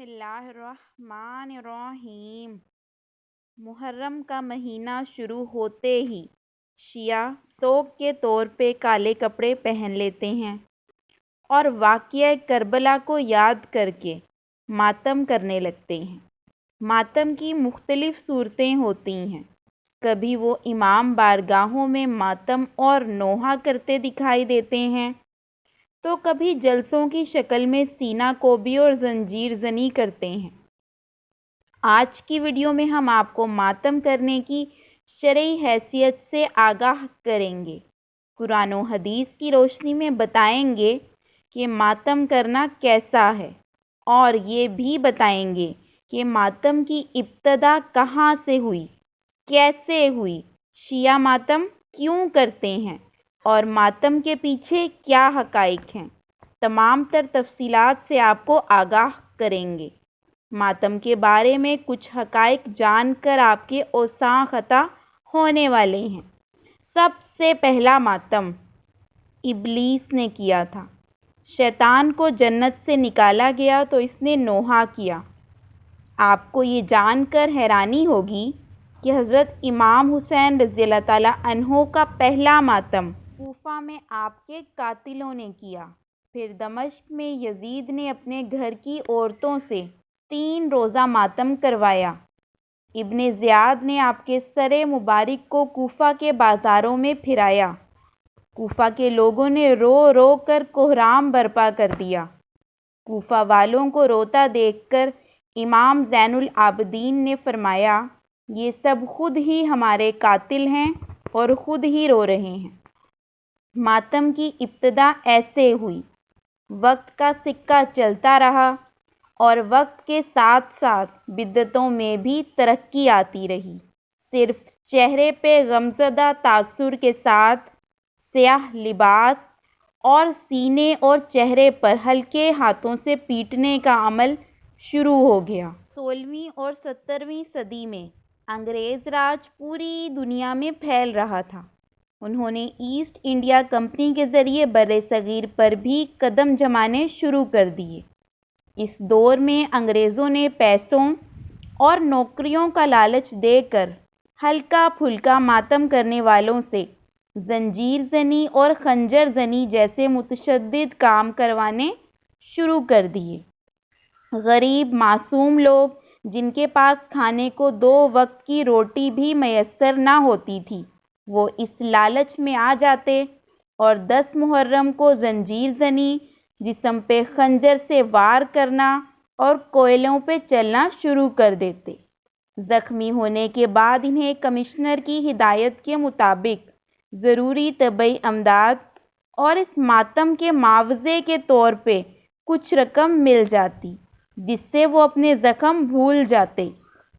اللہ الرحمن الرحیم۔ محرم کا مہینہ شروع ہوتے ہی شیعہ سوگ کے طور پہ کالے کپڑے پہن لیتے ہیں اور واقعہ کربلا کو یاد کر کے ماتم کرنے لگتے ہیں۔ ماتم کی مختلف صورتیں ہوتی ہیں۔ کبھی وہ امام بارگاہوں میں ماتم اور نوحہ کرتے دکھائی دیتے ہیں تو کبھی جلسوں کی شکل میں سینہ کوبی اور زنجیر زنی کرتے ہیں۔ آج کی ویڈیو میں ہم آپ کو ماتم کرنے کی شرعی حیثیت سے آگاہ کریں گے۔ قرآن و حدیث کی روشنی میں بتائیں گے کہ ماتم کرنا کیسا ہے اور یہ بھی بتائیں گے کہ ماتم کی ابتدا کہاں سے ہوئی، کیسے ہوئی، شیعہ ماتم کیوں کرتے ہیں اور ماتم کے پیچھے کیا حقائق ہیں۔ تمام تر تفصیلات سے آپ کو آگاہ کریں گے۔ ماتم کے بارے میں کچھ حقائق جان کر آپ کے اوساں خطا ہونے والے ہیں۔ سب سے پہلا ماتم ابلیس نے کیا تھا۔ شیطان کو جنت سے نکالا گیا تو اس نے نوحہ کیا۔ آپ کو یہ جان کر حیرانی ہوگی کہ حضرت امام حسین رضی اللہ تعالیٰ عنہ کا پہلا ماتم کوفہ میں آپ کے قاتلوں نے کیا۔ پھر دمشق میں یزید نے اپنے گھر کی عورتوں سے 3 روزہ ماتم کروایا۔ ابن زیاد نے آپ کے سر مبارک کو کوفہ کے بازاروں میں پھرایا۔ کوفہ کے لوگوں نے رو رو کر کہرام برپا کر دیا۔ کوفہ والوں کو روتا دیکھ کر امام زین العابدین نے فرمایا، یہ سب خود ہی ہمارے قاتل ہیں اور خود ہی رو رہے ہیں۔ ماتم کی ابتدا ایسے ہوئی۔ وقت کا سکہ چلتا رہا اور وقت کے ساتھ ساتھ بدعتوں میں بھی ترقی آتی رہی۔ صرف چہرے پہ غمزدہ تاثر کے ساتھ سیاہ لباس اور سینے اور چہرے پر ہلکے ہاتھوں سے پیٹنے کا عمل شروع ہو گیا۔ 16ویں اور 17ویں صدی میں انگریز راج پوری دنیا میں پھیل رہا تھا۔ انہوں نے ایسٹ انڈیا کمپنی کے ذریعے برصغیر پر بھی قدم جمانے شروع کر دیے۔ اس دور میں انگریزوں نے پیسوں اور نوکریوں کا لالچ دے کر ہلکا پھلکا ماتم کرنے والوں سے زنجیر زنی اور خنجر زنی جیسے متشدد کام کروانے شروع کر دیے۔ غریب معصوم لوگ جن کے پاس کھانے کو 2 وقت کی روٹی بھی میسر نہ ہوتی تھی، وہ اس لالچ میں آ جاتے اور 10 محرم کو زنجیر زنی، جسم پہ خنجر سے وار کرنا اور کوئلوں پہ چلنا شروع کر دیتے۔ زخمی ہونے کے بعد انہیں کمشنر کی ہدایت کے مطابق ضروری طبی امداد اور اس ماتم کے معاوضے کے طور پہ کچھ رقم مل جاتی، جس سے وہ اپنے زخم بھول جاتے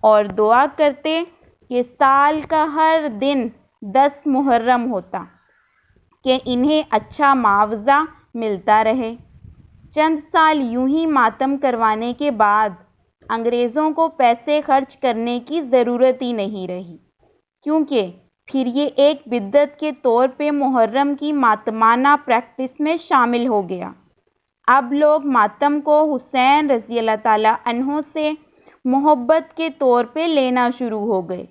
اور دعا کرتے کہ سال کا ہر دن 10 محرم ہوتا کہ انہیں اچھا معاوضہ ملتا رہے۔ چند سال یوں ہی ماتم کروانے کے بعد انگریزوں کو پیسے خرچ کرنے کی ضرورت ہی نہیں رہی، کیونکہ پھر یہ ایک بدعت کے طور پہ محرم کی ماتمانہ پریکٹس میں شامل ہو گیا۔ اب لوگ ماتم کو حسین رضی اللہ تعالیٰ عنہ سے محبت کے طور پہ لینا شروع ہو گئے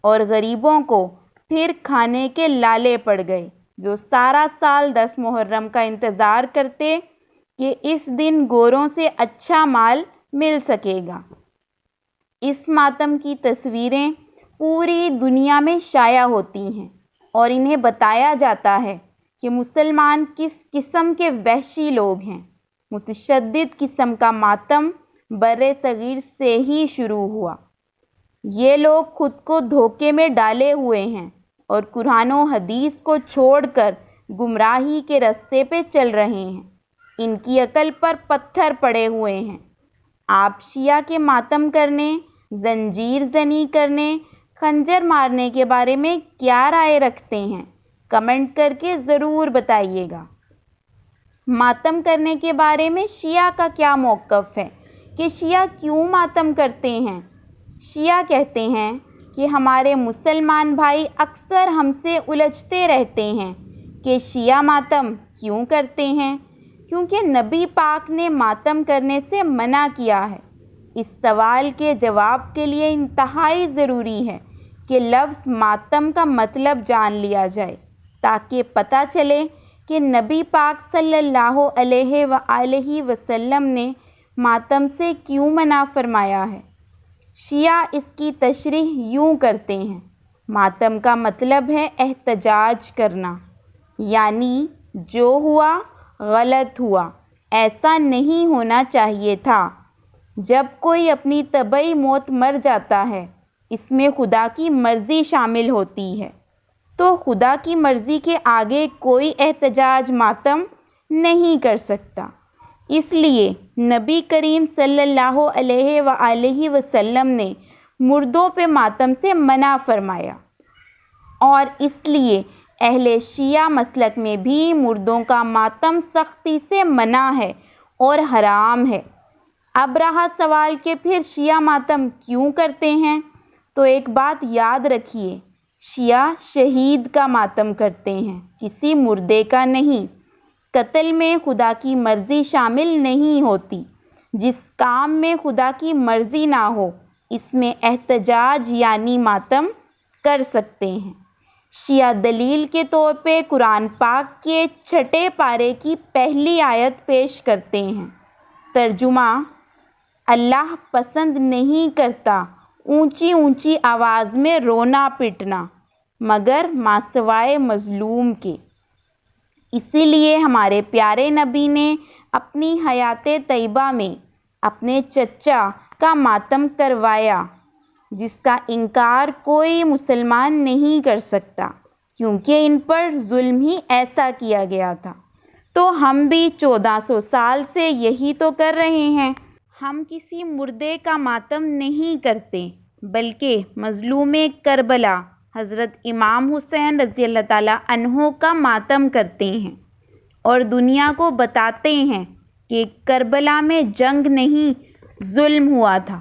اور غریبوں کو پھر کھانے کے لالے پڑ گئے، جو سارا سال 10 محرم کا انتظار کرتے کہ اس دن گوروں سے اچھا مال مل سکے گا۔ اس ماتم کی تصویریں پوری دنیا میں شائع ہوتی ہیں اور انہیں بتایا جاتا ہے کہ مسلمان کس قسم کے وحشی لوگ ہیں۔ متشدد قسم کا ماتم برصغیر سے ہی شروع ہوا۔ یہ لوگ خود کو دھوکے میں ڈالے ہوئے ہیں اور قرآن و حدیث کو چھوڑ کر گمراہی کے رستے پہ چل رہے ہیں۔ ان کی عقل پر پتھر پڑے ہوئے ہیں۔ آپ شیعہ کے ماتم کرنے، زنجیر زنی کرنے، خنجر مارنے کے بارے میں کیا رائے رکھتے ہیں؟ کمنٹ کر کے ضرور بتائیے گا۔ ماتم کرنے کے بارے میں شیعہ کا کیا موقف ہے کہ شیعہ کیوں ماتم کرتے ہیں؟ شیعہ کہتے ہیں کہ ہمارے مسلمان بھائی اکثر ہم سے الجھتے رہتے ہیں کہ شیعہ ماتم کیوں کرتے ہیں، کیونکہ نبی پاک نے ماتم کرنے سے منع کیا ہے۔ اس سوال کے جواب کے لیے انتہائی ضروری ہے کہ لفظ ماتم کا مطلب جان لیا جائے، تاکہ پتہ چلے کہ نبی پاک صلی اللہ علیہ وآلہ وسلم نے ماتم سے کیوں منع فرمایا ہے۔ شیعہ اس کی تشریح یوں کرتے ہیں: ماتم کا مطلب ہے احتجاج کرنا، یعنی جو ہوا غلط ہوا، ایسا نہیں ہونا چاہیے تھا۔ جب کوئی اپنی طبعی موت مر جاتا ہے، اس میں خدا کی مرضی شامل ہوتی ہے، تو خدا کی مرضی کے آگے کوئی احتجاج ماتم نہیں کر سکتا۔ اس لیے نبی کریم صلی اللہ علیہ وآلہ وسلم نے مردوں پہ ماتم سے منع فرمایا، اور اس لیے اہل شیعہ مسلک میں بھی مردوں کا ماتم سختی سے منع ہے اور حرام ہے۔ اب رہا سوال کہ پھر شیعہ ماتم کیوں کرتے ہیں، تو ایک بات یاد رکھیے، شیعہ شہید کا ماتم کرتے ہیں، کسی مردے کا نہیں۔ قتل میں خدا کی مرضی شامل نہیں ہوتی۔ جس کام میں خدا کی مرضی نہ ہو، اس میں احتجاج یعنی ماتم کر سکتے ہیں۔ شیعہ دلیل کے طور پہ قرآن پاک کے 6 پارے کی پہلی آیت پیش کرتے ہیں۔ ترجمہ: اللہ پسند نہیں کرتا اونچی اونچی آواز میں رونا پٹنا، مگر ماسوائے مظلوم کے۔ اسی لیے ہمارے پیارے نبی نے اپنی حیات طیبہ میں اپنے چچا کا ماتم کروایا، جس کا انکار کوئی مسلمان نہیں کر سکتا، کیونکہ ان پر ظلم ہی ایسا کیا گیا تھا۔ تو ہم بھی 1400 سال سے یہی تو کر رہے ہیں۔ ہم کسی مردے کا ماتم نہیں کرتے، بلکہ مظلوم کربلا حضرت امام حسین رضی اللہ تعالیٰ عنہ کا ماتم کرتے ہیں، اور دنیا کو بتاتے ہیں کہ کربلا میں جنگ نہیں، ظلم ہوا تھا۔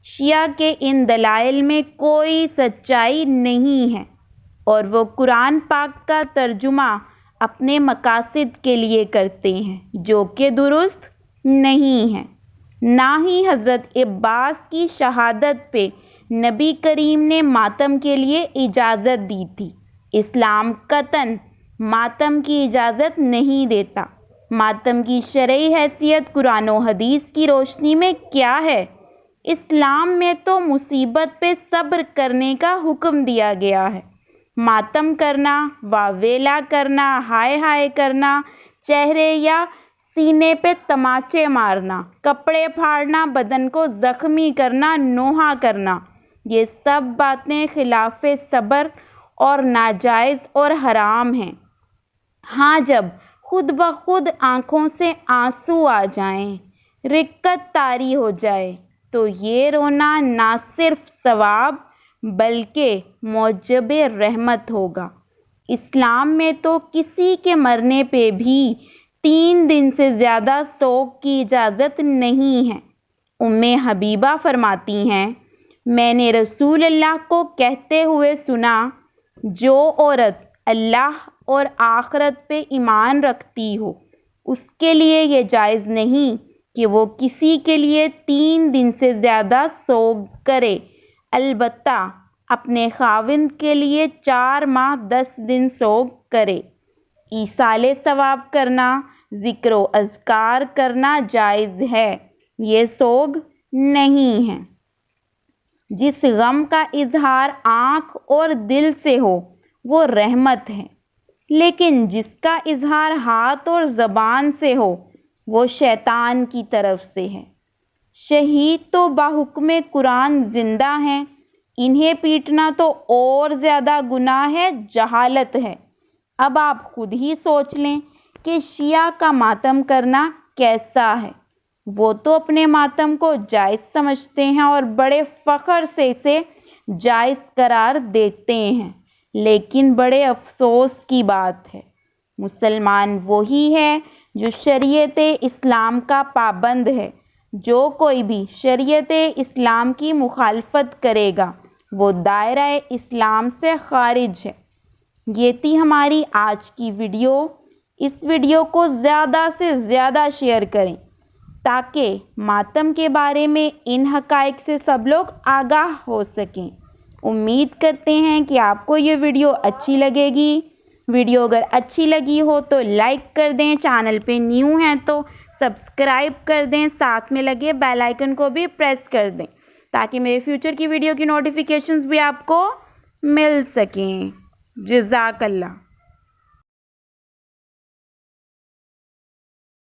شیعہ کے ان دلائل میں کوئی سچائی نہیں ہے، اور وہ قرآن پاک کا ترجمہ اپنے مقاصد کے لیے کرتے ہیں، جو کہ درست نہیں ہے۔ نہ ہی حضرت عباس کی شہادت پہ نبی کریم نے ماتم کے لیے اجازت دی تھی۔ اسلام قطعاً ماتم کی اجازت نہیں دیتا۔ ماتم کی شرعی حیثیت قرآن و حدیث کی روشنی میں کیا ہے؟ اسلام میں تو مصیبت پہ صبر کرنے کا حکم دیا گیا ہے۔ ماتم کرنا، واویلا کرنا، ہائے ہائے کرنا، چہرے یا سینے پہ تماچے مارنا، کپڑے پھاڑنا، بدن کو زخمی کرنا، نوحہ کرنا، یہ سب باتیں خلاف صبر اور ناجائز اور حرام ہیں۔ ہاں، جب خود بخود آنکھوں سے آنسو آ جائیں، رقت طاری ہو جائے، تو یہ رونا نہ صرف ثواب بلکہ موجب رحمت ہوگا۔ اسلام میں تو کسی کے مرنے پہ بھی 3 دن سے زیادہ سوگ کی اجازت نہیں ہے۔ ام حبیبہ فرماتی ہیں، میں نے رسول اللہ کو کہتے ہوئے سنا، جو عورت اللہ اور آخرت پہ ایمان رکھتی ہو، اس کے لیے یہ جائز نہیں کہ وہ کسی کے لیے 3 دن سے زیادہ سوگ کرے، البتہ اپنے خاوند کے لیے 4 ماہ 10 دن سوگ کرے۔ ایصال ثواب کرنا، ذکر و اذکار کرنا جائز ہے، یہ سوگ نہیں ہے۔ جس غم کا اظہار آنکھ اور دل سے ہو وہ رحمت ہے، لیکن جس کا اظہار ہاتھ اور زبان سے ہو وہ شیطان کی طرف سے ہے۔ شہید تو بحکم قرآن زندہ ہیں، انہیں پیٹنا تو اور زیادہ گناہ ہے، جہالت ہے۔ اب آپ خود ہی سوچ لیں کہ شیعہ کا ماتم کرنا کیسا ہے۔ وہ تو اپنے ماتم کو جائز سمجھتے ہیں اور بڑے فخر سے اسے جائز قرار دیتے ہیں، لیکن بڑے افسوس کی بات ہے، مسلمان وہی ہے جو شریعت اسلام کا پابند ہے۔ جو کوئی بھی شریعت اسلام کی مخالفت کرے گا وہ دائرہ اسلام سے خارج ہے۔ یہ تھی ہماری آج کی ویڈیو۔ اس ویڈیو کو زیادہ سے زیادہ شیئر کریں تاکہ ماتم کے بارے میں ان حقائق سے سب لوگ آگاہ ہو سکیں۔ امید کرتے ہیں کہ آپ کو یہ ویڈیو اچھی لگے گی۔ ویڈیو اگر اچھی لگی ہو تو لائک کر دیں، چینل پہ نیو ہیں تو سبسکرائب کر دیں، ساتھ میں لگے بیل آئیکن کو بھی پریس کر دیں تاکہ میرے فیوچر کی ویڈیو کی نوٹیفیکیشنز بھی آپ کو مل سکیں۔ جزاک اللہ۔